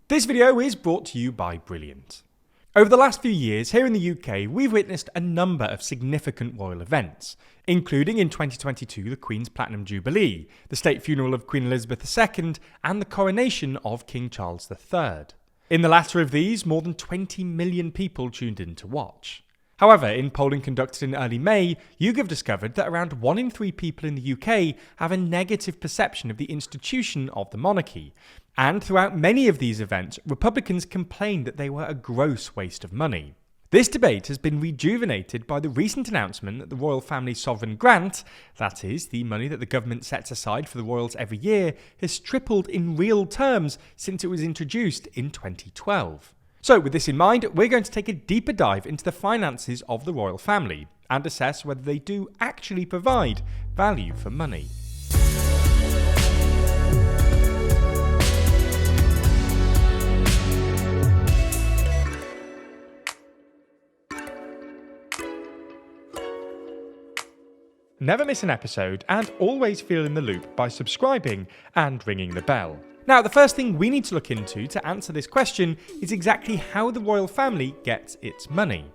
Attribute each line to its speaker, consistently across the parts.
Speaker 1: This video is brought to you by Brilliant. Over the last few years here in the UK, we've witnessed a number of significant royal events, including in 2022 the Queen's Platinum Jubilee, the state funeral of Queen Elizabeth II, and the coronation of King Charles III. In the latter of these, more than 20 million people tuned in to watch. However, in polling conducted in early May, YouGov discovered that around 1 in 3 people in the UK have a negative perception of the institution of the monarchy. And throughout many of these events, Republicans complained that they were a gross waste of money. This debate has been rejuvenated by the recent announcement that the royal family's sovereign grant, that is, the money that the government sets aside for the royals every year, has tripled in real terms since it was introduced in 2012. So with this in mind, we're going to take a deeper dive into the finances of the royal family and assess whether they do actually provide value for money. Never miss an episode and always feel in the loop by subscribing and ringing the bell. Now, the first thing we need to look into to answer this question is exactly how the royal family gets its money.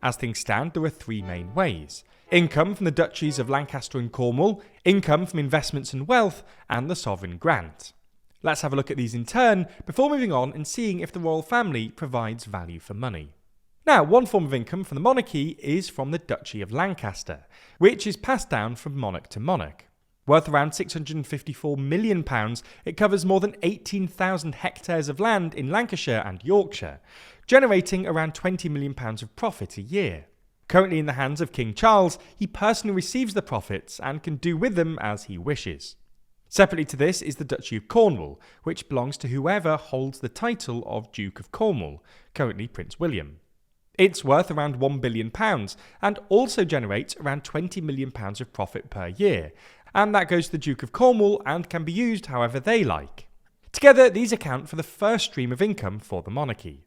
Speaker 1: As things stand, there are 3 main ways: income from the duchies of Lancaster and Cornwall, income from investments and wealth, and the sovereign grant. Let's have a look at these in turn before moving on and seeing if the royal family provides value for money. Now, one form of income from the monarchy is from the Duchy of Lancaster, which is passed down from monarch to monarch. Worth around £654 million, it covers more than 18,000 hectares of land in Lancashire and Yorkshire, generating around £20 million of profit a year. Currently in the hands of King Charles, he personally receives the profits and can do with them as he wishes. Separately to this is the Duchy of Cornwall, which belongs to whoever holds the title of Duke of Cornwall, currently Prince William. It's worth around £1 billion and also generates around £20 million of profit per year, and that goes to the Duke of Cornwall and can be used however they like. Together, these account for the first stream of income for the monarchy.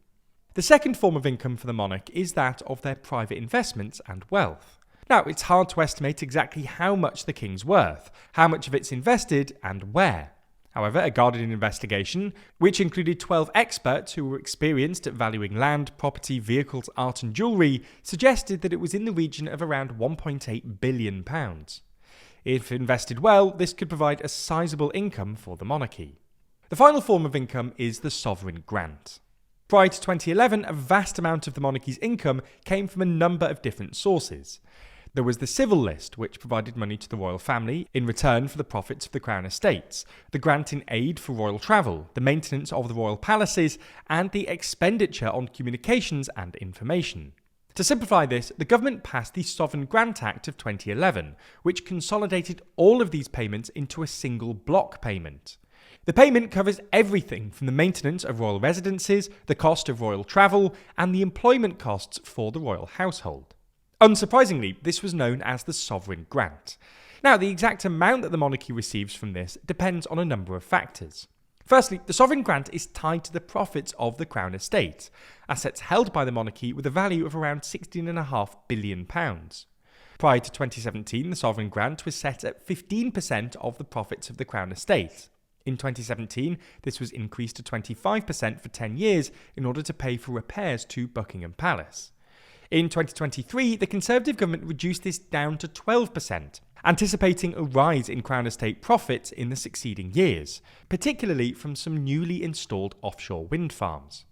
Speaker 1: The second form of income for the monarch is that of their private investments and wealth. Now, it's hard to estimate exactly how much the king's worth, how much of it's invested, and where. However, a Guardian investigation, which included 12 experts who were experienced at valuing land, property, vehicles, art and jewellery, suggested that it was in the region of around £1.8 billion. If invested well, this could provide a sizable income for the monarchy. The final form of income is the sovereign grant. Prior to 2011, a vast amount of the monarchy's income came from a number of different sources. There was the civil list, which provided money to the royal family in return for the profits of the crown estates, the grant in aid for royal travel, the maintenance of the royal palaces, and the expenditure on communications and information. To simplify this, the government passed the Sovereign Grant Act of 2011, which consolidated all of these payments into a single block payment. The payment covers everything from the maintenance of royal residences, the cost of royal travel, and the employment costs for the royal household. Unsurprisingly, this was known as the Sovereign Grant. Now, the exact amount that the monarchy receives from this depends on a number of factors. Firstly, the sovereign grant is tied to the profits of the Crown Estate, assets held by the monarchy with a value of around £16.5 billion. Prior to 2017, the sovereign grant was set at 15% of the profits of the Crown Estate. In 2017, this was increased to 25% for 10 years in order to pay for repairs to Buckingham Palace. In 2023, the Conservative government reduced this down to 12%, anticipating a rise in Crown Estate profits in the succeeding years, particularly from some newly installed offshore wind farms.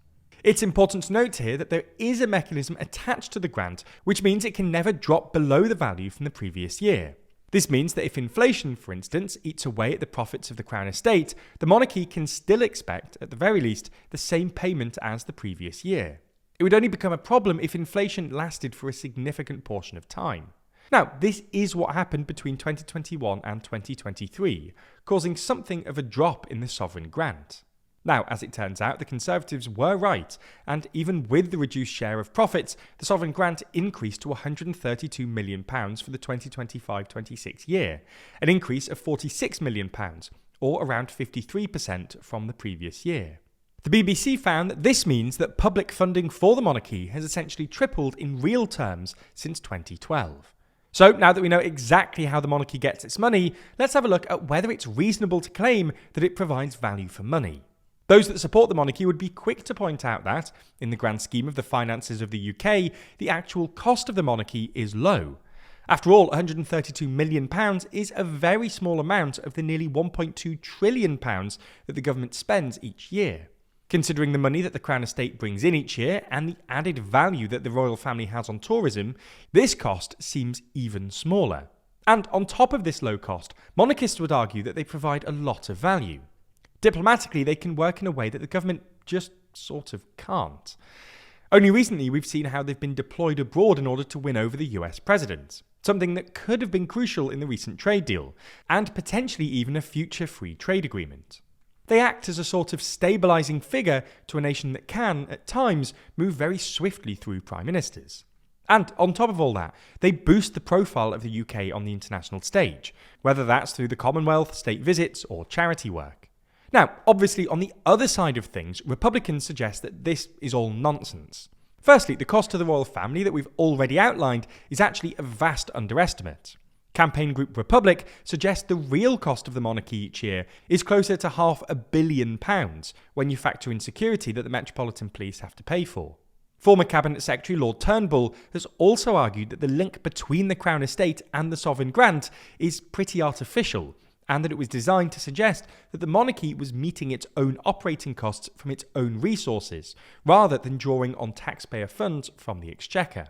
Speaker 1: It's important to note here that there is a mechanism attached to the grant, which means it can never drop below the value from the previous year. This means that if inflation, for instance, eats away at the profits of the Crown Estate, the monarchy can still expect, at the very least, the same payment as the previous year. It would only become a problem if inflation lasted for a significant portion of time. Now, this is what happened between 2021 and 2023, causing something of a drop in the sovereign grant. Now, as it turns out, the Conservatives were right, and even with the reduced share of profits, the sovereign grant increased to £132 million for the 2025-26 year, an increase of £46 million, or around 53% from the previous year. The BBC found that this means that public funding for the monarchy has essentially tripled in real terms since 2012. So now that we know exactly how the monarchy gets its money, let's have a look at whether it's reasonable to claim that it provides value for money. Those that support the monarchy would be quick to point out that, in the grand scheme of the finances of the UK, the actual cost of the monarchy is low. After all, £132 million is a very small amount of the nearly £1.2 trillion that the government spends each year. Considering the money that the Crown Estate brings in each year and the added value that the royal family has on tourism, this cost seems even smaller. And on top of this low cost, monarchists would argue that they provide a lot of value. Diplomatically, they can work in a way that the government just sort of can't. Only recently, we've seen how they've been deployed abroad in order to win over the US president, something that could have been crucial in the recent trade deal, and potentially even a future free trade agreement. They act as a sort of stabilising figure to a nation that can, at times, move very swiftly through prime ministers. And on top of all that, they boost the profile of the UK on the international stage, whether that's through the Commonwealth, state visits, or charity work. Now, obviously, on the other side of things, Republicans suggest that this is all nonsense. Firstly, the cost to the royal family that we've already outlined is actually a vast underestimate. Campaign group Republic suggests the real cost of the monarchy each year is closer to £500 million when you factor in security that the Metropolitan Police have to pay for. Former Cabinet Secretary Lord Turnbull has also argued that the link between the Crown Estate and the sovereign grant is pretty artificial, and that it was designed to suggest that the monarchy was meeting its own operating costs from its own resources, rather than drawing on taxpayer funds from the Exchequer.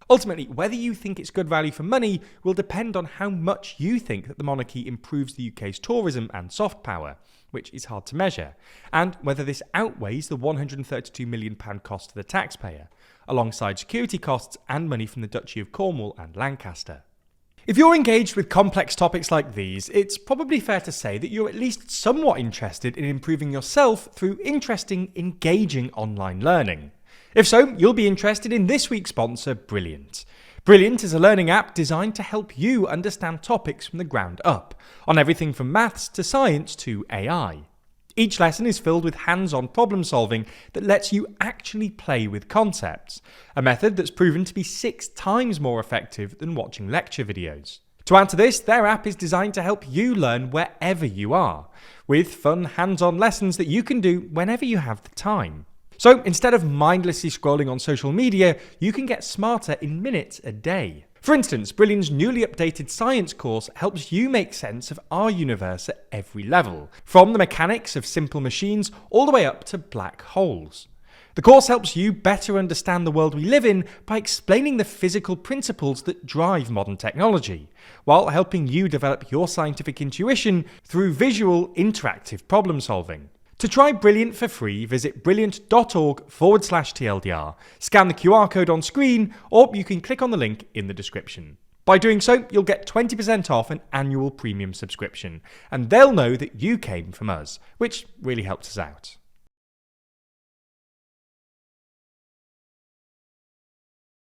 Speaker 1: Ultimately, whether you think it's good value for money will depend on how much you think that the monarchy improves the UK's tourism and soft power, which is hard to measure, and whether this outweighs the £132 million cost to the taxpayer, alongside security costs and money from the Duchy of Cornwall and Lancaster. If you're engaged with complex topics like these, it's probably fair to say that you're at least somewhat interested in improving yourself through interesting, engaging online learning. If so, you'll be interested in this week's sponsor, Brilliant. Brilliant is a learning app designed to help you understand topics from the ground up, on everything from maths to science to AI. Each lesson is filled with hands-on problem solving that lets you actually play with concepts, a method that's proven to be 6 times more effective than watching lecture videos. To add to this, their app is designed to help you learn wherever you are, with fun hands-on lessons that you can do whenever you have the time. So instead of mindlessly scrolling on social media, you can get smarter in minutes a day. For instance, Brilliant's newly updated science course helps you make sense of our universe at every level, from the mechanics of simple machines all the way up to black holes. The course helps you better understand the world we live in by explaining the physical principles that drive modern technology, while helping you develop your scientific intuition through visual, interactive problem solving. To try Brilliant for free, visit brilliant.org/TLDR, scan the QR code on screen, or you can click on the link in the description. By doing so, you'll get 20% off an annual premium subscription, and they'll know that you came from us, which really helps us out.